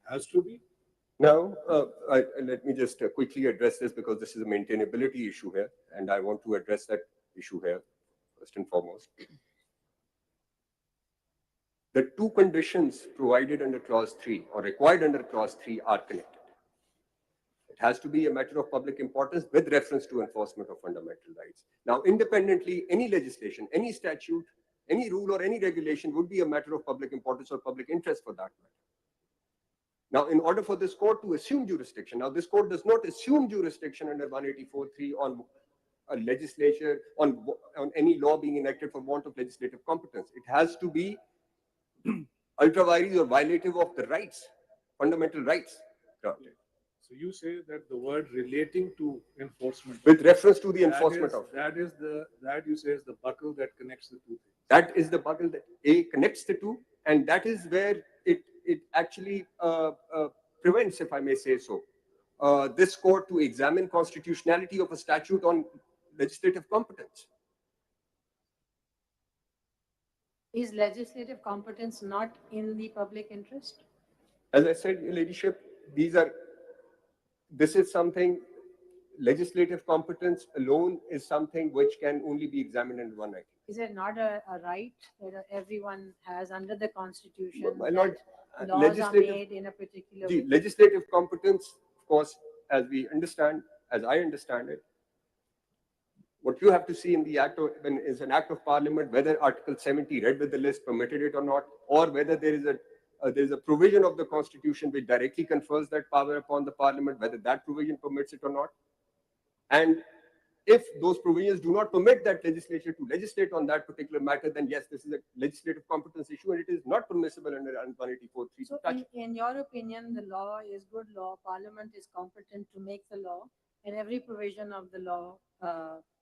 has to be? Now, let me just quickly address this because this is a maintainability issue here, and I want to address that issue here first and foremost. The two conditions provided under Clause 3 or required under Clause 3 are connected. It has to be a matter of public importance with reference to enforcement of fundamental rights. Now, independently, any legislation, any statute, any rule or any regulation would be a matter of public importance or public interest for that matter. Now, in order for this court to assume jurisdiction, now this court does not assume jurisdiction under 184.3 on a legislature, on any law being enacted for want of legislative competence. It has to be ultra vires or violative of the rights, fundamental rights granted. So you say that the word relating to enforcement, with reference to the enforcement of that you say is the buckle that connects the two things. That is the buckle that connects the two, and that is where it actually prevents, if I may say so, this court to examine constitutionality of a statute on legislative competence. Is legislative competence not in the public interest? As I said, Your Ladyship, this is something, legislative competence alone is something which can only be examined in one act. Is it not a right that everyone has under the Constitution My Lord, that laws are made in a particular way? Legislative competence, of course, as I understand it, what you have to see in the act is an act of parliament, whether Article 70 read with the list permitted it or not, or whether there is a provision of the Constitution which directly confers that power upon the parliament, whether that provision permits it or not. And if those provisions do not permit that legislature to legislate on that particular matter, then yes, this is a legislative competence issue and it is not permissible under 184.3. So in your opinion, the law is good law, parliament is competent to make the law, and every provision of the law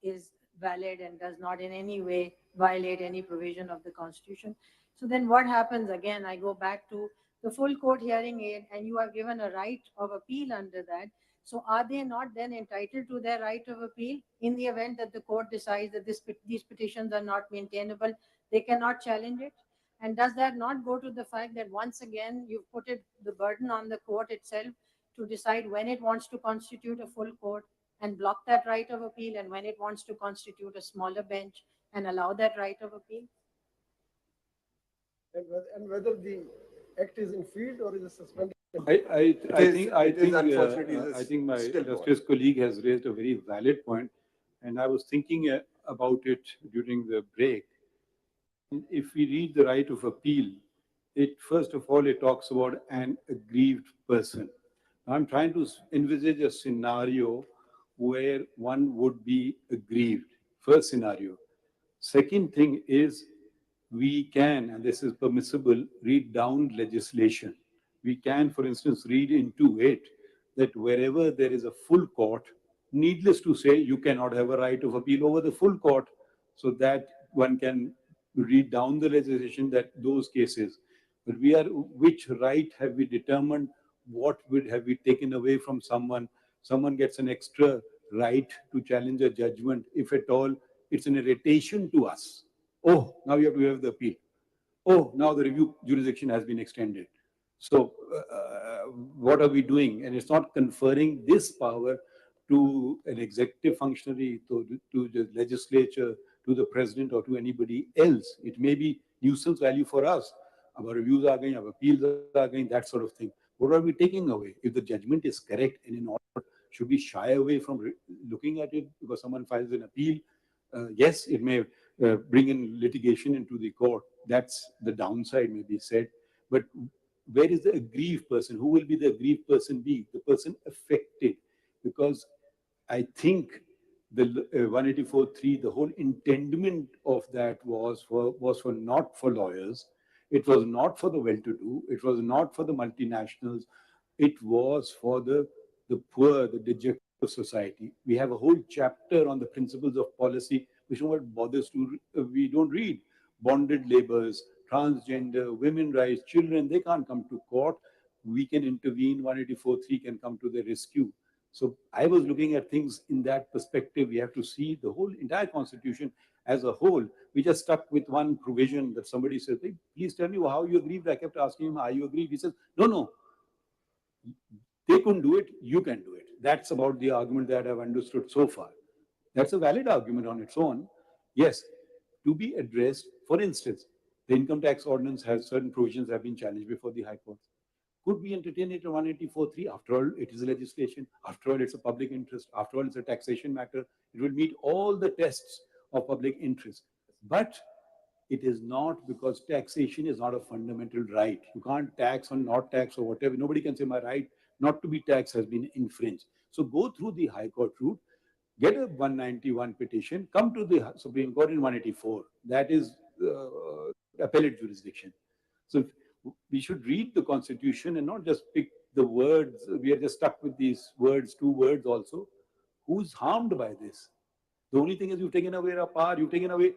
is valid and does not in any way violate any provision of the Constitution. So then what happens? Again, I go back to the full court hearing aid, and you are given a right of appeal under that. So are they not then entitled to their right of appeal in the event that the court decides that these petitions are not maintainable? They cannot challenge it. And does that not go to the fact that once again you've put the burden on the court itself to decide when it wants to constitute a full court and block that right of appeal, and when it wants to constitute a smaller bench and allow that right of appeal? And whether the act is in field or is suspended. I think my illustrious colleague has raised a very valid point, and I was thinking about it during the break. If we read the right of appeal, it first of all it talks about an aggrieved person. I'm trying to envisage a scenario where one would be aggrieved. First scenario. Second thing is, we can, and this is permissible, read down legislation. We can, for instance, read into it that wherever there is a full court, needless to say, you cannot have a right of appeal over the full court, so that one can read down the legislation that those cases. But which right have we determined? What have we taken away from someone? Someone gets an extra right to challenge a judgment, if at all it's an irritation to us. Oh, now you have to have the appeal. Oh, now the review jurisdiction has been extended. So what are we doing? And it's not conferring this power to an executive functionary, to the legislature, to the president, or to anybody else. It may be nuisance value for us. Our reviews are going, our appeals are going, that sort of thing. What are we taking away? If the judgment is correct and in order, should we shy away from looking at it because someone files an appeal? Yes, it may bring in litigation into the court. That's the downside, may be said. But where is the aggrieved person? Who will be the aggrieved person be? The person affected. Because I think the 184.3, the whole intendment of that was for not for lawyers. It was not for the well-to-do. It was not for the multinationals. It was for the poor, the dejected of society. We have a whole chapter on the principles of policy, which no one bothers to, we don't read. Bonded laborers, transgender, women rights, children, they can't come to court. We can intervene, 184.3 can come to their rescue. So I was looking at things in that perspective. We have to see the whole entire constitution as a whole. We just stuck with one provision that somebody said, hey, please tell me how you aggrieved. I kept asking him, are you aggrieved? He says, no. They couldn't do it, you can do it. That's about the argument that I've understood so far. That's a valid argument on its own. Yes, to be addressed. For instance, the income tax ordinance has certain provisions that have been challenged before the High Court. Could we entertain it on 184.3? After all, it is a legislation. After all, it's a public interest. After all, it's a taxation matter. It will meet all the tests of public interest. But it is not, because taxation is not a fundamental right. You can't tax or not tax or whatever. Nobody can say my right not to be taxed has been infringed. So go through the High Court route, get a 191 petition, come to the Supreme Court in 184. That is appellate jurisdiction. So we should read the Constitution and not just pick the words. We are just stuck with these words, two words also. Who's harmed by this? The only thing is you've taken away our power, you've taken away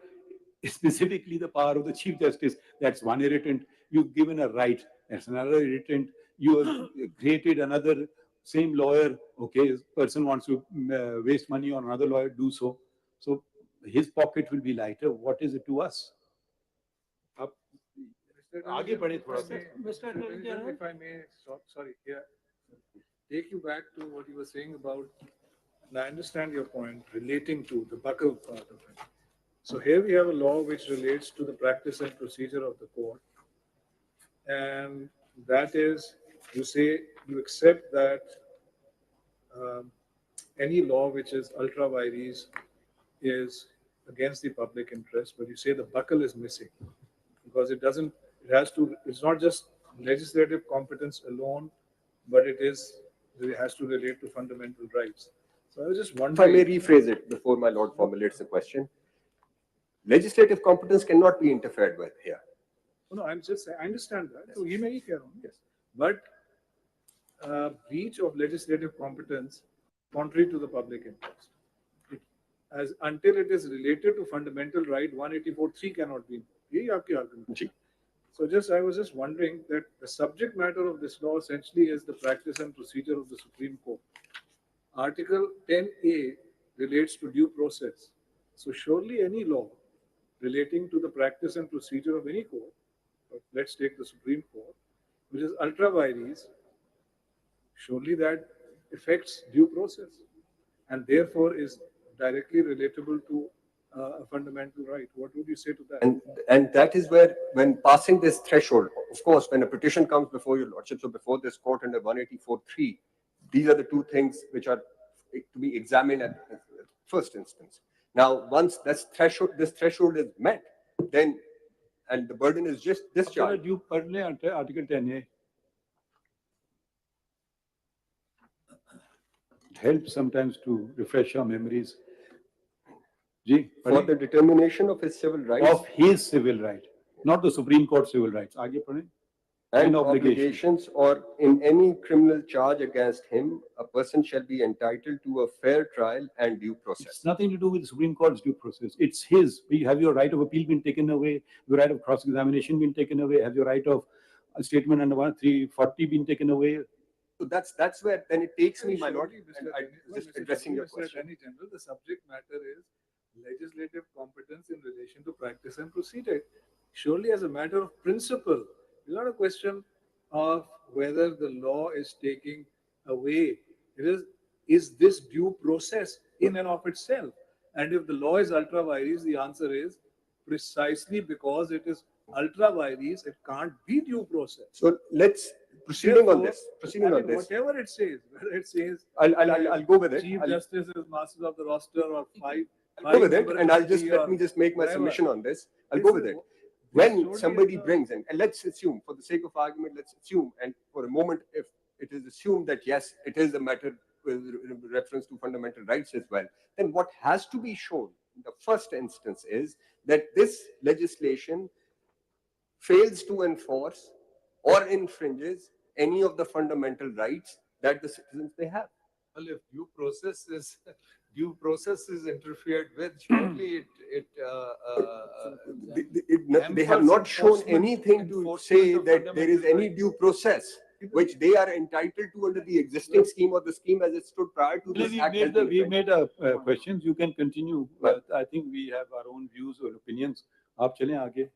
specifically the power of the Chief Justice. That's one irritant. You've given a right. That's another irritant. You have created another same lawyer. Okay, person wants to waste money on another lawyer, do so. So his pocket will be lighter. What is it to us? आगे बढ़े थोड़ा सा. Mr. If I may stop, sorry, yeah, take you back to what you were saying about, and I understand your point relating to the buckle part of it. So here we have a law which relates to the practice and procedure of the court, and that is, you say you accept that any law which is ultra vires is against the public interest, but you say the buckle is missing because it doesn't. It has to. It's not just legislative competence alone, but it has to relate to fundamental rights. So I was just wondering. If I may rephrase it before my lord formulates the question. Legislative competence cannot be interfered with here. No, I'm just saying, I understand that. So he may care on this, but breach of legislative competence contrary to the public interest. As until it is related to fundamental right, 184.3 cannot be. Yahi aapki argument. So I was just wondering that the subject matter of this law essentially is the practice and procedure of the Supreme Court. Article 10A relates to due process. So surely any law relating to the practice and procedure of any court, let's take the Supreme Court, which is ultra vires, surely that affects due process and therefore is directly relatable to a fundamental right. What would you say to that? And that is where, when passing this threshold, of course, when a petition comes before your lordship, so before this court under 184.3, these are the two things which are to be examined at first instance. Now, once this threshold is met, then, and the burden is just discharged. You Article 10A. It helps sometimes to refresh our memories. For the determination of his civil rights. Of his civil right, not the Supreme Court civil rights. आगे पढ़ें. And obligations, or in any criminal charge against him, a person shall be entitled to a fair trial and due process. It's nothing to do with the Supreme Court's due process. It's his. Have your right of appeal been taken away? Your right of cross-examination been taken away? Have your right of a statement under 340 been taken away? So that's where then it takes me, my lord, and I'm just addressing your question. Attorney General, the subject matter is legislative competence in relation to practice and procedure. Surely, as a matter of principle, it's not a question of whether the law is taking away. It is this due process in and of itself? And if the law is ultra vires, the answer is precisely because it is ultra vires, it can't be due process. So let's proceeding on this. Whatever it says, whether it says I'll go with it. Chief Justice is masters of the roster or five. I'll go with it, and let me just make my submission on this. I'll go with it. When somebody brings in, and let's assume, for the sake of argument, let's assume, and for a moment, if it is assumed that yes, it is a matter with reference to fundamental rights as well, then what has to be shown in the first instance is that this legislation fails to enforce or infringes any of the fundamental rights that the citizens may have. Well, if due process is interfered with, surely they have not shown anything to say that there is any due process which they are entitled to under the existing scheme or the scheme as it stood prior to this act. We made questions. You can continue. But I think we have our own views or opinions. आप चलें आगे.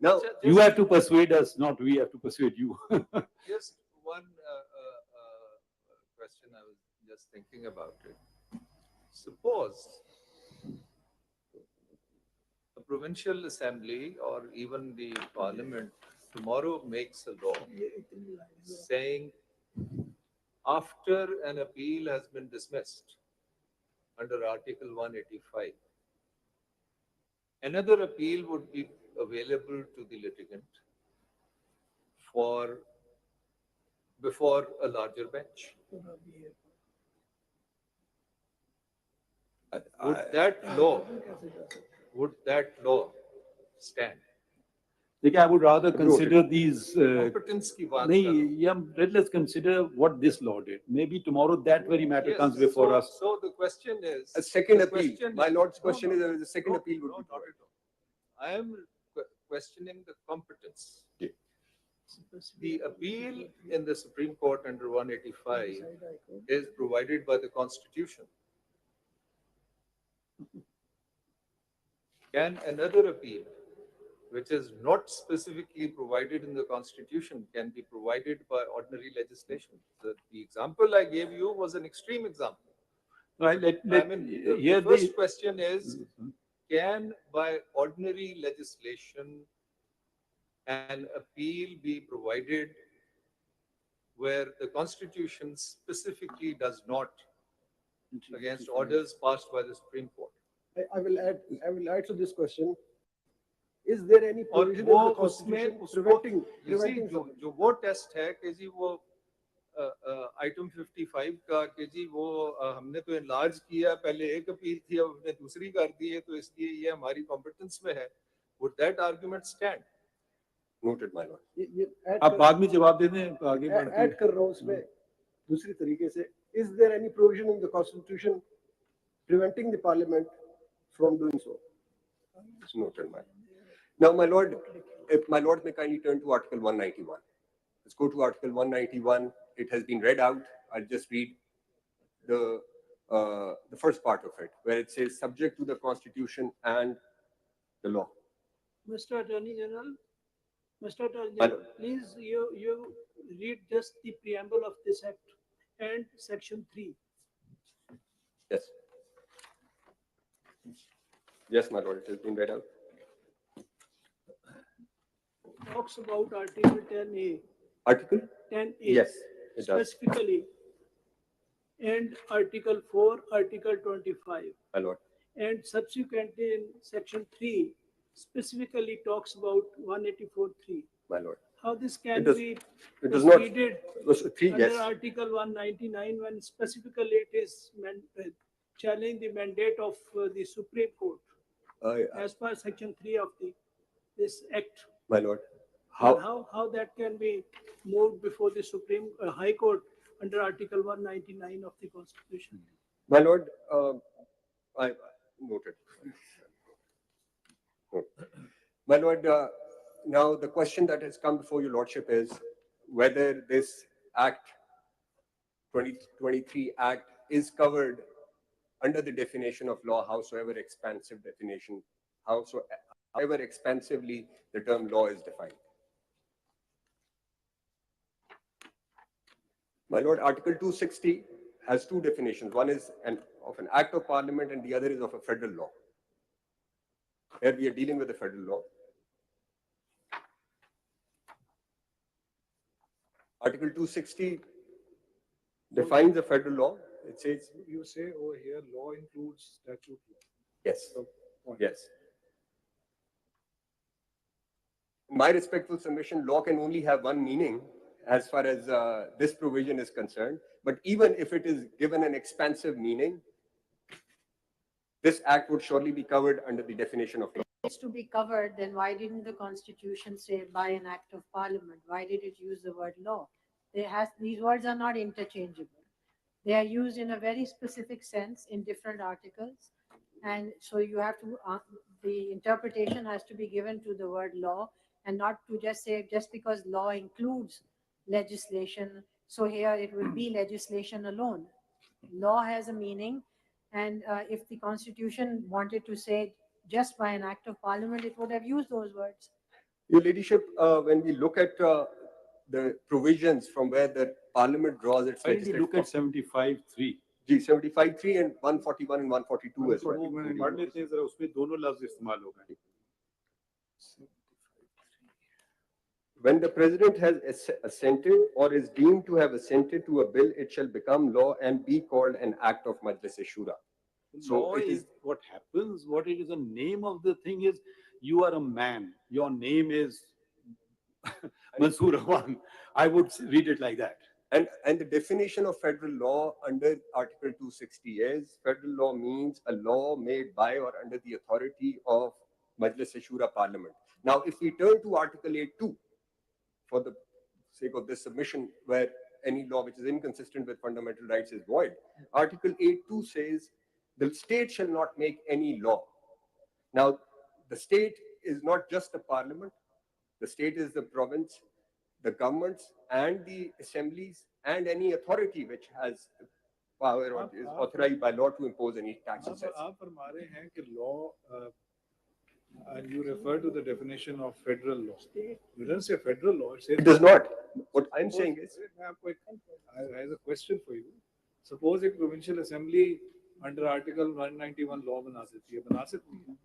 Now you have to persuade us, not we have to persuade you. just one just thinking about it. Suppose a provincial assembly or even the parliament tomorrow makes a law saying after an appeal has been dismissed under Article 185, another appeal would be available to the litigant for before a larger bench. Would that law stand? Like I would rather consider these. Competence की बात कर रहा हूँ. नहीं, yeah, let's consider what this law did. Maybe tomorrow that very matter Yes, comes before so, us. So the question is A second the appeal. question My lord's no, question no, is a second no, appeal would no, be not provided. at all. I am questioning the competence. The appeal in the Supreme Court under 185 is provided by the Constitution. Can another appeal, which is not specifically provided in the Constitution, can be provided by ordinary legislation? The example I gave you was an extreme example. Right, I mean, the first question is, can by ordinary legislation an appeal be provided where the Constitution specifically does not against orders passed by the Supreme Court? I will add to this question. Is there any और provision वो in the उसमें Constitution उसको preventing you see, preventing something? जो वो test है कि जी वो item 55 का कि जी वो हमने तो enlarge किया, पहले एक अपील थी, अब हमने दूसरी कर दी है, तो इसलिए ये हमारी कॉम्पिटेंस में है. Would that argument stand? Noted, my lord. ये add आप कर- बाद में जवाब दे दें आगे बढ़ते add कर रहा हूँ उसमें दूसरी तरीके से. Is there any provision in the Constitution preventing the Parliament from doing so? Noted, my lord. Now, my lord, if my lord may kindly turn to Article 191. Let's go to Article 191. It has been read out. I'll just read the first part of it, where it says, subject to the Constitution and the law. Mr. Attorney General, Mr. Attorney My General, please, you read just the preamble of this act and section 3. Yes. Yes, my lord, it has been read out. Talks about Article 10A, Article? 10A. Yes, it does. Specifically, and Article 4, Article 25. My lord. And subsequently in section 3, specifically talks about 184.3. My lord. How this can does- be It does not. proceeded Three, under yes. Article 199 when specifically it is challenging the mandate of the Supreme Court as per section 3 of this act. My lord. How that can be moved before the Supreme High Court under Article 199 of the Constitution. My lord, I noted. My lord, now the question that has come before your lordship is whether this Act 2023 Act is covered under the definition of law, howsoever expansive definition, however expansively the term law is defined. My lord, Article 260 has two definitions. One is of an act of parliament and the other is of a federal law. Here we are dealing with the federal law. Article 260 defines the federal law. It says, You say over here, law includes statute law. yes, Point. yes. In my respectful submission, law can only have one meaning as far as this provision is concerned. But even if it is given an expansive meaning, this act would surely be covered under the definition of law. It's to be covered, then why didn't the Constitution say by an act of Parliament? Why did it use the word law? These words are not interchangeable. They are used in a very specific sense in different articles. And so you have to, the interpretation has to be given to the word law and not to just say, just because law includes legislation, so here it will be legislation alone. Law has a meaning, and if the Constitution wanted to say just by an act of Parliament, it would have used those words. Your Ladyship, when we look at the provisions from where the Parliament draws its Why did we legislative look at 75.3? Ji 75(3) and 141 and 142 as well. पढ़ लेते हैं जरा, उसमें दोनों लफ्ज इस्तेमाल हो गए. When the president has assented or is deemed to have assented to a bill, it shall become law and be called an act of Majlis-e-Shura. So law is what happens. What it is, the name of the thing is, you are a man. Your name is Mansoor Rahman. I would read it like that. And the definition of federal law under Article 260 is federal law means a law made by or under the authority of Majlis-e-Shura Parliament. Now, if we turn to Article 8.2, for the sake of this submission, where any law which is inconsistent with fundamental rights is void, Article 8.2 says the state shall not make any law. Now, the state is not just the parliament, the state is the province, the governments and the assemblies and any authority which has power or is authorized by law to impose any taxes. आप फरमा रहे हैं कि law, and you refer to the definition of federal law. You don't say federal law. It does not. What I'm saying is, I have a question for you. Suppose a provincial assembly under Article 191 law बना सकती है.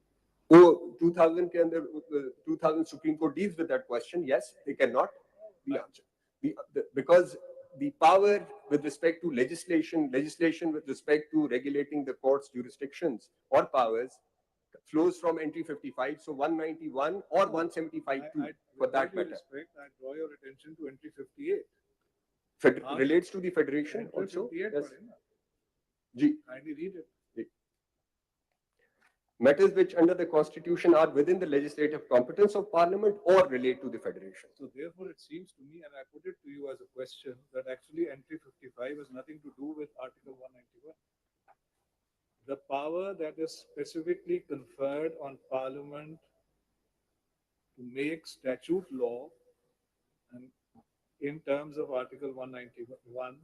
So 2000 के अंदर 2000 Supreme Court deals with that question. Yes, they cannot. The answer, because the power with respect to legislation with respect to regulating the court's jurisdictions or powers flows from entry 55, so 191 or 175 too, for that matter. I draw your attention to entry 58. Relates to the federation also. Yes. Kindly read it. Matters which under the constitution are within the legislative competence of parliament or relate to the federation. So therefore it seems to me, and I put it to you as a question, that actually entry 55 has nothing to do with Article 191. The power that is specifically conferred on parliament to make statute law, and in terms of Article 191,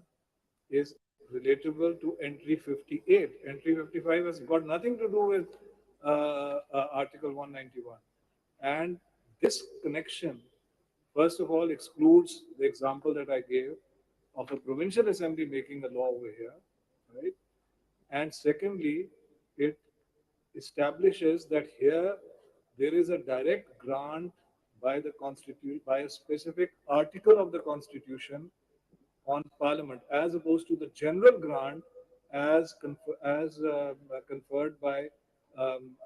is relatable to entry 58. Entry 55 has got nothing to do with Article 191. And this connection, first of all, excludes the example that I gave of a provincial assembly making a law over here, right? And secondly, it establishes that here there is a direct grant by the Constitution, by a specific article of the Constitution on Parliament, as opposed to the general grant as conferred by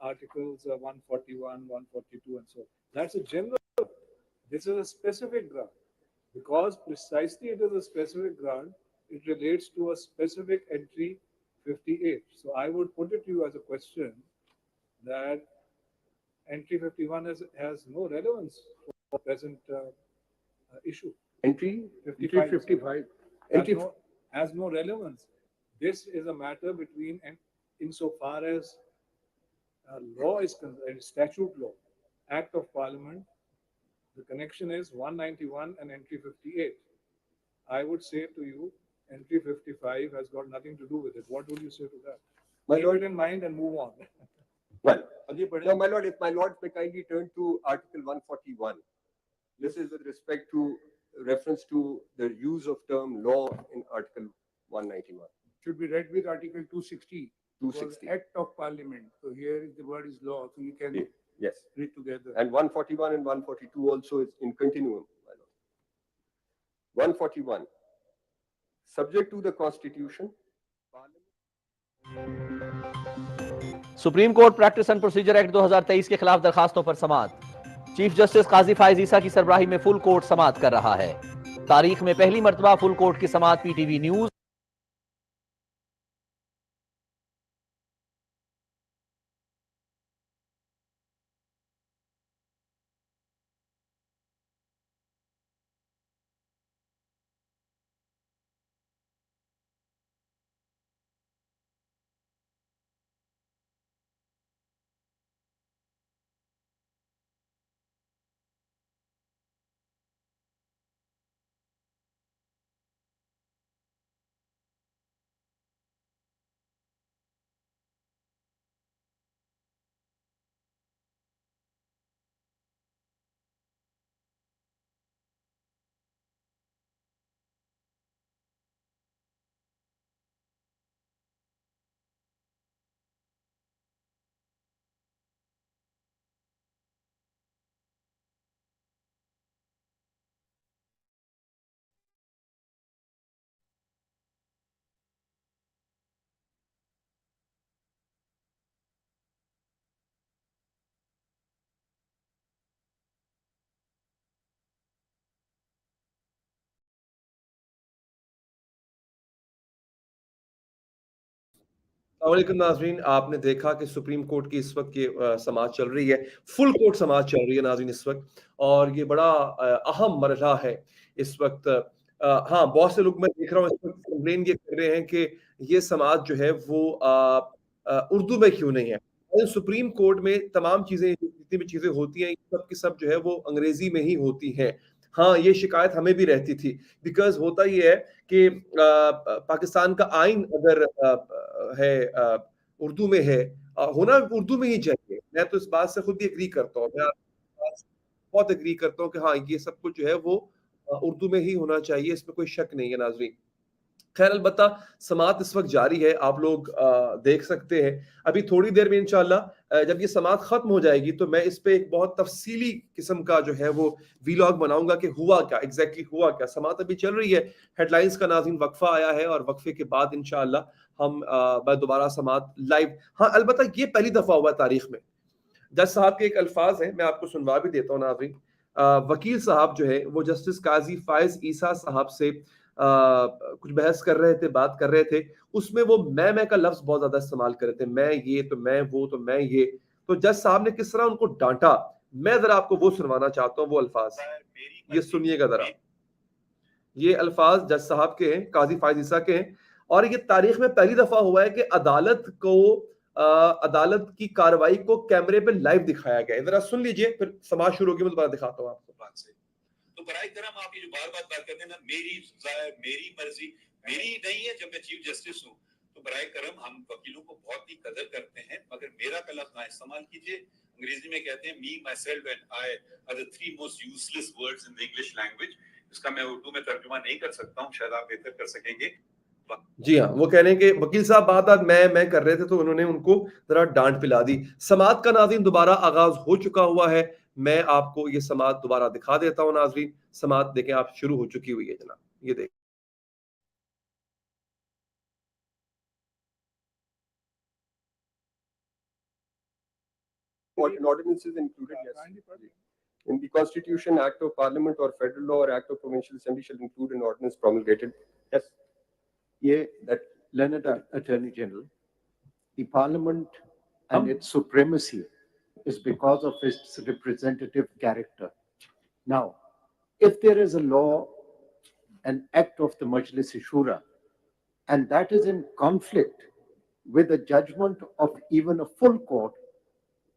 Articles 141, 142, and so on. That's a general. This is a specific grant. Because precisely it is a specific grant, it relates to a specific entry 58. So I would put it to you as a question that entry 51 has no relevance for present issue. Entry 55 has no relevance. This is a matter between, insofar as law is concerned, statute law, Act of Parliament, the connection is 191 and entry 58. I would say to you, entry 55 has got nothing to do with it. What would you say to that? My Keep lord, it in mind and move on. Well, now, my lord, if my lord may kindly turn to Article 141. This is with respect to reference to the use of term law in Article 191. Should be read with Article 260. 260. Act of Parliament. So here is the word is law, so you can Yes. read together. And 141 and 142 also is in continuum, my lord. 141. Subject to the Constitution, supreme court practice and procedure act 2023 के खिलाफ दरखास्तों पर समाअत। Chief justice काजी फायज ईसा की सरबराही में full court समाअत कर रहा है। तारीख में पहली मर्तबा फुल कोर्ट की समाअत पीटीवी न्यूज वालेकुम नाजरीन, आपने देखा कि सुप्रीम कोर्ट की इस वक्त की समाअत चल रही है, फुल कोर्ट समाअत चल रही है नाजरीन इस वक्त, और ये बड़ा अहम मरहला है इस वक्त। हाँ, बहुत से लोग मैं देख रहा हूँ इस वक्त कंप्लेन ये कर रहे हैं कि ये समाअत जो है वो उर्दू में क्यों नहीं है। और सुप्रीम कोर्ट में तमाम चीजें, जितनी भी चीजें होती हैं, सब की सब जो है वो अंग्रेजी में ही होती हैं। हाँ, ये शिकायत हमें भी रहती थी, बिकॉज होता ये है कि पाकिस्तान का आइन अगर है उर्दू में है, होना उर्दू में ही चाहिए। मैं तो इस बात से खुद भी एग्री करता हूँ, मैं आपकी बात से बहुत एग्री करता हूँ कि हाँ, ये सब कुछ जो है वो उर्दू में ही होना चाहिए, इसमें कोई शक नहीं है नाजरीन। खैर, अलबत्ता समाअत इस वक्त जारी है, आप लोग देख सकते हैं। अभी थोड़ी देर में इंशाल्लाह जब ये समाअत खत्म हो जाएगी तो मैं इस पे एक बहुत तफसीली किस्म का जो है वो वीलॉग बनाऊंगा कि हुआ क्या, एग्जैक्टली हुआ क्या। समाअत अभी चल रही है, हेडलाइंस का नाज़रीन वक्फा आया है, और वक्फे के बाद इंशाल्लाह हम दोबारा समाअत लाइव। हाँ, अलबत्ता ये पहली दफा हुआ तारीख में। जज साहब के एक अल्फाज है, मैं आपको सुनवा भी देता हूँ नाज़रीन। वकील साहब जो है वो जस्टिस काजी फायज ईसा साहब से कुछ बहस कर रहे थे, बात कर रहे थे, उसमें वो मैं का लफ्ज बहुत ज्यादा इस्तेमाल कर रहे थे, मैं ये तो मैं वो तो मैं ये। तो जज साहब ने किस तरह उनको डांटा, मैं जरा आपको वो सुनवाना चाहता हूँ, वो अल्फाज, ये सुनिएगा जरा। ये अल्फाज जज साहब के हैं, काजी फायज ईसा के हैं, और ये तारीख में पहली दफा हुआ है कि अदालत की कार्रवाई को कैमरे पे लाइव दिखाया गया है। जरा सुन लीजिए, फिर समाज शुरू होगी, मैं दोबारा दिखाता हूँ आपको। बात से तो बराए करम आप ये जो बार बार बात करते हैं ना, मेरी मर्जी मेरी नहीं है, जब मैं चीफ जस्टिस हूँ तो बराए करम हम वकीलों को बहुत ही कदर करते हैं, मगर मेरा का लफ्ज ना इस्तेमाल कीजिए। अंग्रेजी में कहते हैं me, myself and I are the three most useless words in the English language. इसका मैं उर्दू में तर्जुमा नहीं कर सकता हूँ, शायद आप बेहतर कर सकेंगे। जी हाँ, वो कह रहे हैं कि वकील साहब बात मैं कर रहे थे, तो उन्होंने उनको जरा डांट पिला दी। समाअत का नाज़रीन दोबारा आगाज हो चुका हुआ है, मैं आपको ये समाअत दोबारा दिखा देता हूँ नाज़रीन। समाअत देखें आप, शुरू हो चुकी हुई है जनाब, ये देखें। What ordinances included? Yes. In the Constitution, Act of Parliament or Federal Law or Act of Provincial Assembly shall include an ordinance promulgated. Yes. Yeah, that Leonard Attorney General, the Parliament and its supremacy is because of its representative character. Now, if there is a law, an act of the Majlis-e-Shura, and that is in conflict with a judgment of even a full court,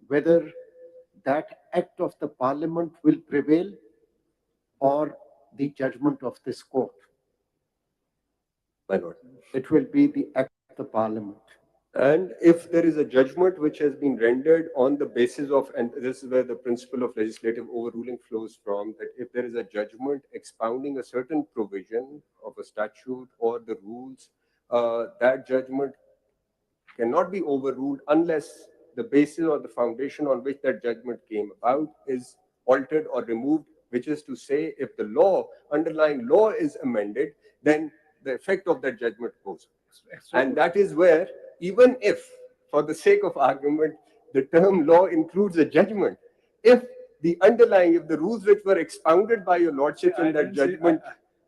whether that act of the Parliament will prevail or the judgment of this court. My lord. It will be the act of the Parliament. And if there is a judgment which has been rendered on the basis of, and this is where the principle of legislative overruling flows from, that if there is a judgment expounding a certain provision of a statute or the rules, that judgment cannot be overruled unless the basis or the foundation on which that judgment came about is altered or removed, which is to say, if the law, underlying law is amended, then the effect of that judgment goes. And that is where, even if, for the sake of argument, the term law includes a judgment, if the underlying, if the rules which were expounded by your lordship in that judgment.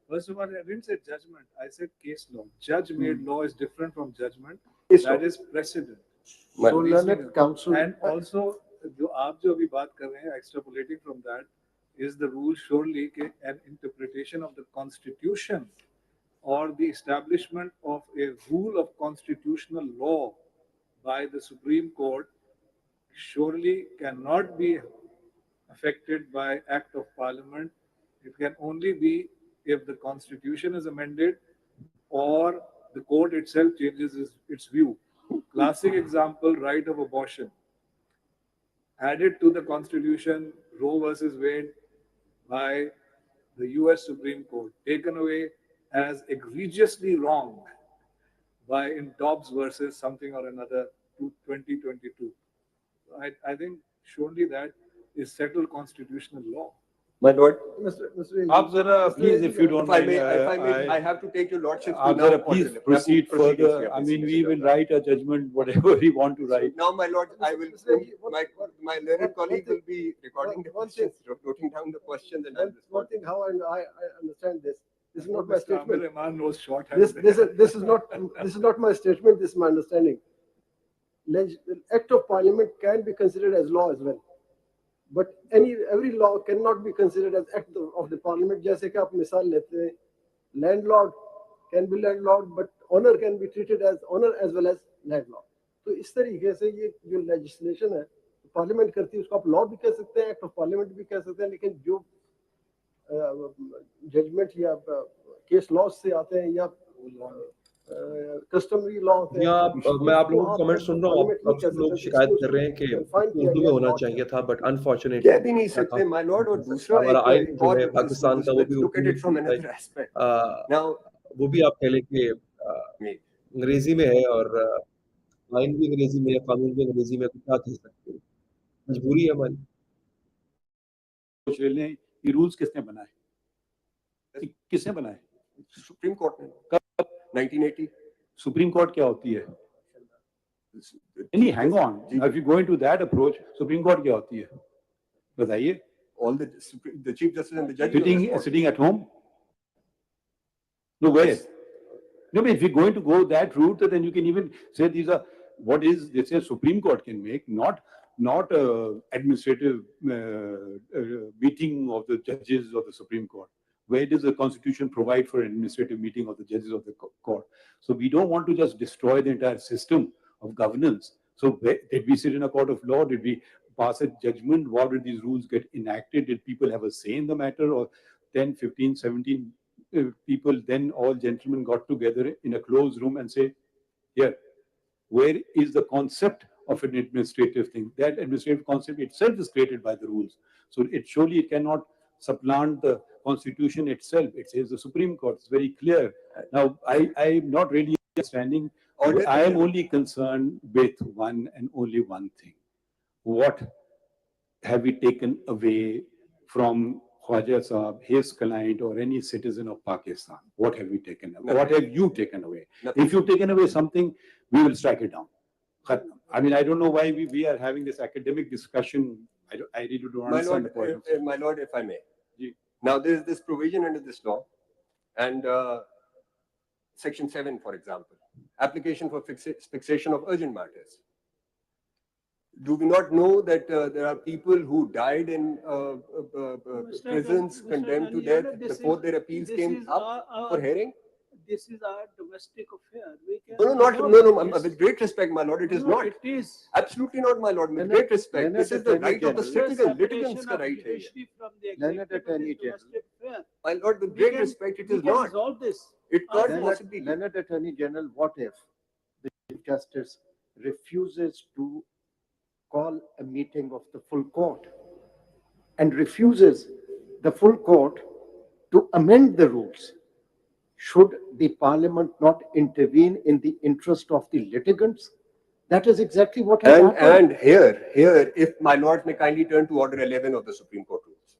First of all, I didn't say judgment, I said case law. Judge-made law is different from judgment. That is precedent. So learned counsel. And also, जो अभी बात कर रहे हैं, extrapolating from that, is the rule surely an interpretation of the Constitution or the establishment of a rule of constitutional law by the Supreme Court surely cannot be affected by Act of Parliament. It can only be if the Constitution is amended or the court itself changes its view. Classic example, right of abortion. Added to the Constitution, Roe versus Wade by the US Supreme Court, taken away as egregiously wrong by in Dobbs versus something or another 2022. I think surely that is settled constitutional law. My lord, Please, if you don't mind, I have to take your lordship. Please proceed further. I mean, we will write a judgment, whatever we want to write. Now, my lord, I will. My learned colleague will be recording the questions, noting down the questions, and one thing how I understand this. This is not my statement. Knows shorthand. This is not my statement. This is my understanding. act of parliament can be considered as law as well. But every law cannot be considered as act of the parliament. जैसे कि आप मिसाल लेते हैं, landlord can be landlord, but owner can be treated as owner as well as landlord. तो इस तरीके से ये जो legislation है, parliament करती है, उसको आप law भी कह सकते हैं, act of parliament भी कह सकते हैं, लेकिन जो judgment या case laws से आते हैं या कस्टमरी लॉ होते या हैं, मैं आप लोगों को कमेंट सुन रहा हूँ, अब सब लोग शिकायत कर रहे हैं कि उर्दू में होना चाहिए था, बट अनफॉर्चुनेटली कह भी नहीं सकते माय लॉर्ड। और दूसरा हमारा आइन एक जो और है पाकिस्तान का वो भी look at Urdu it from में अनदर एस्पेक्ट। नाउ वो भी आप कह लें कि अंग्रेजी में है और आइन भी अंग्रेजी में है, कानून भी अंग्रेजी में, तो क्या कह सकते हैं, मजबूरी है हमारी। सोच रहे हैं ये रूल्स किसने बनाए, किसने बनाए? सुप्रीम कोर्ट ने कब 1980। सुप्रीम कोर्ट क्या होती है? नहीं, hang on, if you go into that approach, supreme court क्या होती है बताइए? All the chief justice and the judges sitting at home. No way. No, but if you're going to go that route, then you can even say these are what is they say Supreme Court can make, not administrative meeting of the judges of the Supreme Court. Where does the Constitution provide for an administrative meeting of the judges of the court? So we don't want to just destroy the entire system of governance. So did we sit in a court of law? Did we pass a judgment? How did these rules get enacted? Did people have a say in the matter? Or 10, 15, 17 people, then all gentlemen got together in a closed room and say, here, where is the concept of an administrative thing? That administrative concept itself is created by the rules. So it surely it cannot supplant the Constitution itself. It says the Supreme Court. It's very clear. Now, I'm not really understanding. I am only concerned with one and only one thing. What have we taken away from Khwaja Sahab, his client, or any citizen of Pakistan? What have we taken away? What have you taken away? Nothing. If you've taken away something, we will strike it down. I mean, I don't know why we are having this academic discussion. I really don't understand the point. My lord, if I may. Now, there is this provision under this law, and Section 7, for example, application for fixation of urgent matters. Do we not know that there are people who died in prisons, condemned to death before their appeals came up for hearing? This is our domestic affair. No. With great respect, my lord, it is not. It is Absolutely not, my lord. With great respect, this is the right of the citizen. Litigants ka right hai. My lord, with great respect, it is not. Resolve this. It can't possibly be. Learned Attorney General, what if the Chief Justice refuses to call a meeting of the full court and refuses the full court to amend the rules? Should the parliament not intervene in the interest of the litigants? That is exactly what has happened. And here, if my lords may kindly turn to Order 11 of the Supreme Court rules.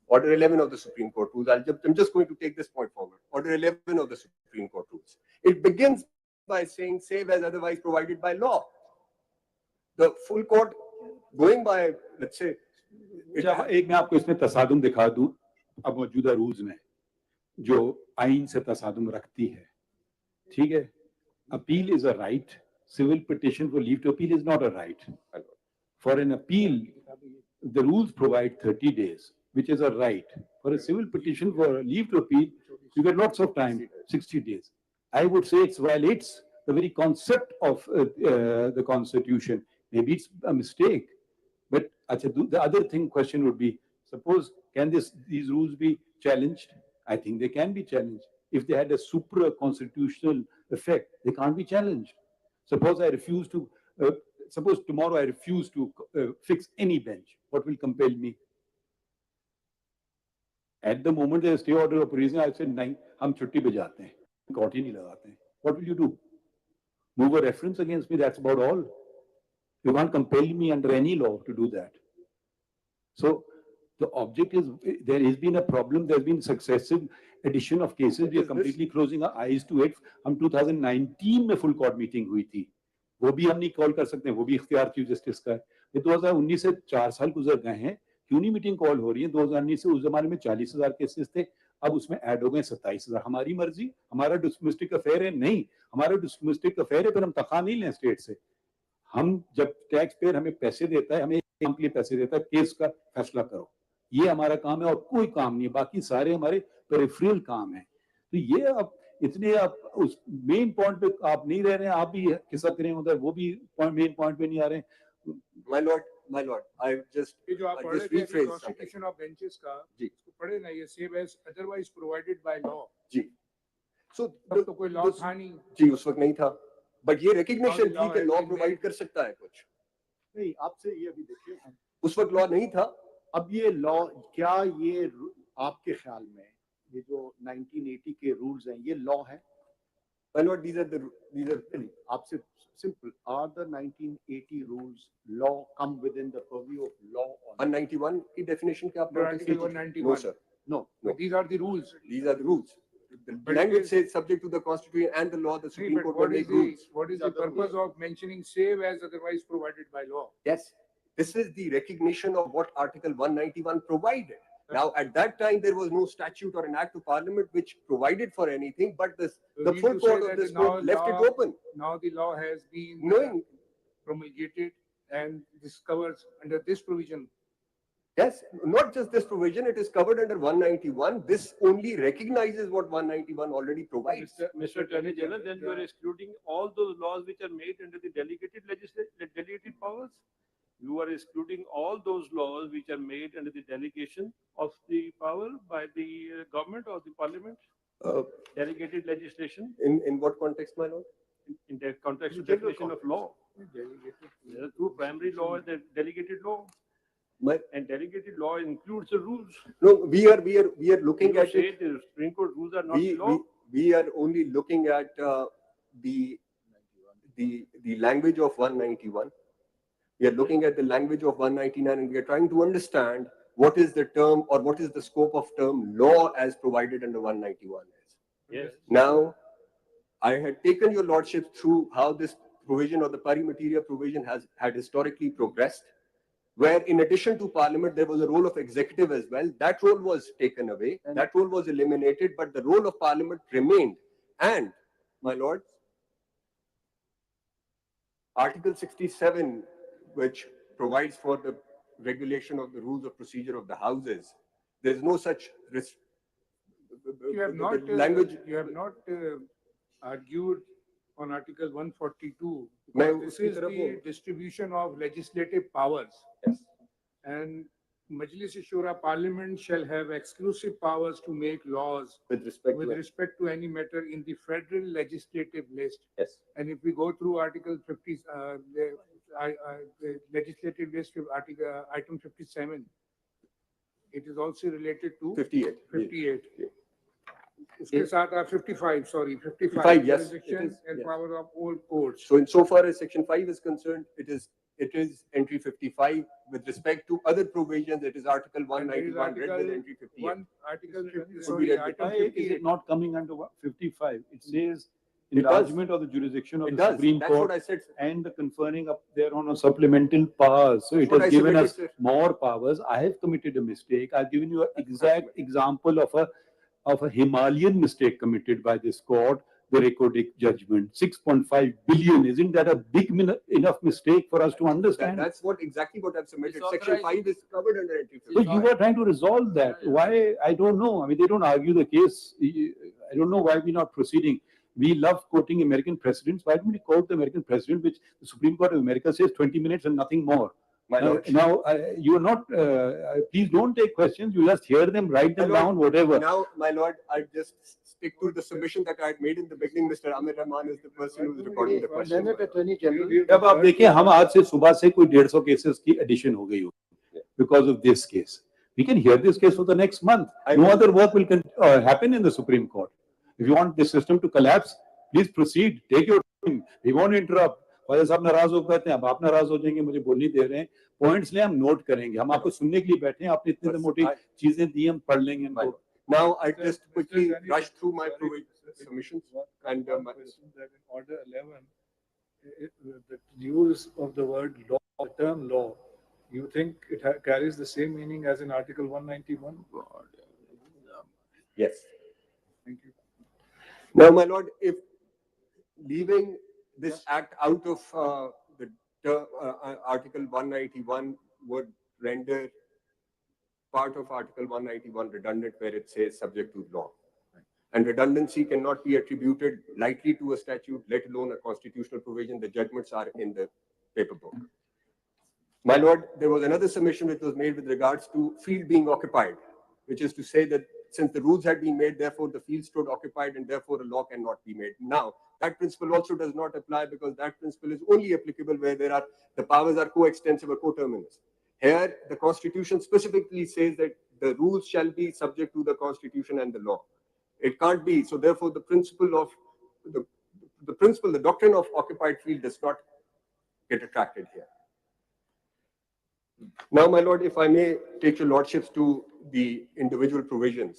Order 11 of the Supreme Court rules. I'm just going to take this point forward. Order 11 of the Supreme Court rules. It begins by saying, save as otherwise provided by law. The full court, going by, let's say, एक मैं आपको इसमें तसादुम दिखा दूं अब मौजूदा rules में जो आइन से तसादुम रखती है, ठीक है? Appeal is a right, civil petition for leave to appeal is not a right. For an appeal the rules provide 30 days, which is a right. For a civil petition for leave to appeal, you get lots of time, 60 days. I would say it violates the very concept of the Constitution. Maybe it's a mistake, but the other question would be, suppose can these rules be challenged? I think they can be challenged. If they had a supra-constitutional effect, they can't be challenged. Suppose tomorrow I refuse to fix any bench. What will compel me? At the moment there's a stay order of reason, I said, nahin, hum chutti pe jaate hain. Court hi nahi lagate hain. What will you do? Move a reference against me, that's about all. You can't compel me under any law to do that. So the object is, there has been a problem, there's been successive addition of cases. We are completely closing our eyes to it. हम 2019 में full court meeting हुई थी. वो भी हम नहीं call कर सकते, वो भी इख्तियार चीफ जस्टिस का है. ये 2019 से 4 साल गुजर गए हैं, क्यों नहीं मीटिंग कॉल हो रही है? 2019 से उस जमाने में 40,000 केसेस थे, अब उसमें ऐड हो गए 27,000. हमारी मर्जी, हमारा डोमेस्टिक अफेयर है? नहीं, हमारा डोमेस्टिक अफेयर है, पर हम तनख्वाह नहीं लें स्टेट से. हम जब टैक्स पेयर हमें पैसे देता है, हमें एक काम के लिए पैसे देता है, केस का फैसला करो, ये हमारा काम है और कोई काम नहीं है, बाकी सारे हमारे पेरिफेरल काम है। तो ये आप इतने आप उस मेन पॉइंट पे आप नहीं रह रहे हैं, आप भी किस्सा करें उधर, वो भी मेन पॉइंट पे नहीं आ रहे हैं। My lord, I just ये जो आप पढ़ रहे थे rephrase something. Constitution of benches का, जी। इसको पढ़े ना, ये save as otherwise provided by law. जी। So तब तो कोई लॉ था नहीं। जी, उस वक्त नहीं था, बट ये रिकग्निशन Law थी कि has law been provide made. कर सकता है कुछ। नहीं, आपसे ये अभी देखिए, उस वक्त लॉ नहीं था। अब ये लॉ, क्या ये आपके ख्याल में ये जो 1980 के रूल्स हैं, ये लॉ है? My lord, these are आपसे simple, are the 1980 rules law, come within the purview of law or not? 191 की definition क्या आप Under notice Article कीजिए? 191. No, sir. No. No. These are the rules. These are the rules. The But it language is- says subject to the Constitution and the law, the See, Supreme but Court what will is make rules. the purpose of mentioning save as otherwise provided by law? Yes, this is the recognition of what Article 191 provided. Now, at that time, there was no statute or an act of parliament which provided for anything, but the mean full to say court of that this now court left it law- open, Now the law has been knowing, promulgated and this covers under this provision. yes, not just this provision, it is covered under 191. This only recognizes what 191 already provides. Mr. Attorney General, then you are excluding all those laws which are made under the delegated powers. You are excluding all those laws which are made under the delegation of the power by the government or the parliament, delegated legislation In what context, my lord? in the context of General definition of law. There are two primary laws, the delegated law, My, and delegated law includes the rules. no, we are looking You at say it. the Supreme Court rules are not the We, law. we are only looking at the language of 191. We are looking at the language of 199 and we are trying to understand what is the term or what is the scope of term law as provided under 191 is. Yes. Now, I had taken your lordship through how this provision or the pari materia provision had historically progressed, where in addition to parliament, there was a role of executive as well. That role was taken away. That role was eliminated, but the role of parliament remained. And, my lords, Article 67, which provides for the regulation of the rules of procedure of the houses, there is no such You have not, language. you have not argued on Article 142. Ma'am, This uski is taraf the ho. distribution of legislative powers. Yes. And Majlis-e-Shura Parliament shall have exclusive powers to make laws With respect with to it. respect to any matter in the federal legislative list. Yes. And if we go through Article 50, the legislative list of item 57, it is also related to 58. 58. Yeah. उसके साथ 55, sorry, 55. 55, yes, it Jurisdiction is, and yes. power of all courts. So insofar as section 5 is concerned, it is entry 55. With respect to other provisions, it is article And there is 191 read with article entry 58. One article 50, be sorry, read item Why is 58. it not coming under 55? It says It does. enlargement of the jurisdiction of It the does. Supreme That's what Court I said. and the conferring up thereon of supplemental powers. So That's it what has I given submitted, us sir. more powers. I have committed a mistake. I've given you an exact example of a Himalayan mistake committed by this court, the Recodic judgment. 6.5 billion. Isn't that a big enough mistake for us to understand? That's exactly what I've submitted. It's Section authorized. 5 is covered under entry So 55. you are trying to resolve that. Why? I don't know. I mean, they don't argue the case. I don't know why we're not proceeding. We love quoting American precedents. Why don't we quote the American precedent, which the Supreme Court of America says 20 minutes and nothing more? My lord. Now, you are not, please don't take questions. You just hear them, write them My lord, down, whatever. Now, my lord, I just stick to the submission that I had made in the beginning. Mr. Amir Rahman is the person who is recording the question. Senate Attorney General, जब आप देखें हम आज से सुबह से कोई 150 cases की एडिशन हो गई हो because of this case. We can hear this case for the next month. No other work will happen in the Supreme Court. If you want the system to collapse, please proceed. Take your time. We won't interrupt. Khwaja Sahab नाराज हो कहते हैं, अब आप नाराज हो जाएंगे, मुझे बोलने दे रहे हैं. पॉइंट्स ले हम नोट करेंगे, हम आपको सुनने के लिए बैठे हैं. आपने इतनी मोटी चीजें दी, हम पढ़ लेंगे इनको. Now, I just quickly rush through my submissions and that in order 11, the use of the word law, the term law, you think it carries the same meaning as in Article 191? yes. Thank you. Now, my lord, if leaving this act out of the Article 191 would render part of Article 191 redundant where it says subject to law. And redundancy cannot be attributed lightly to a statute, let alone a constitutional provision. The judgments are in the paper book. My lord, there was another submission which was made with regards to field being occupied, which is to say that since the rules had been made, therefore the field stood occupied and therefore a law cannot be made. Now, that principle also does not apply because that principle is only applicable where the powers are coextensive or coterminous. Here, the Constitution specifically says that the rules shall be subject to the Constitution and the law. It can't be. So therefore, the doctrine of occupied field does not get attracted here. Now, my lord, if I may take your lordships to the individual provisions.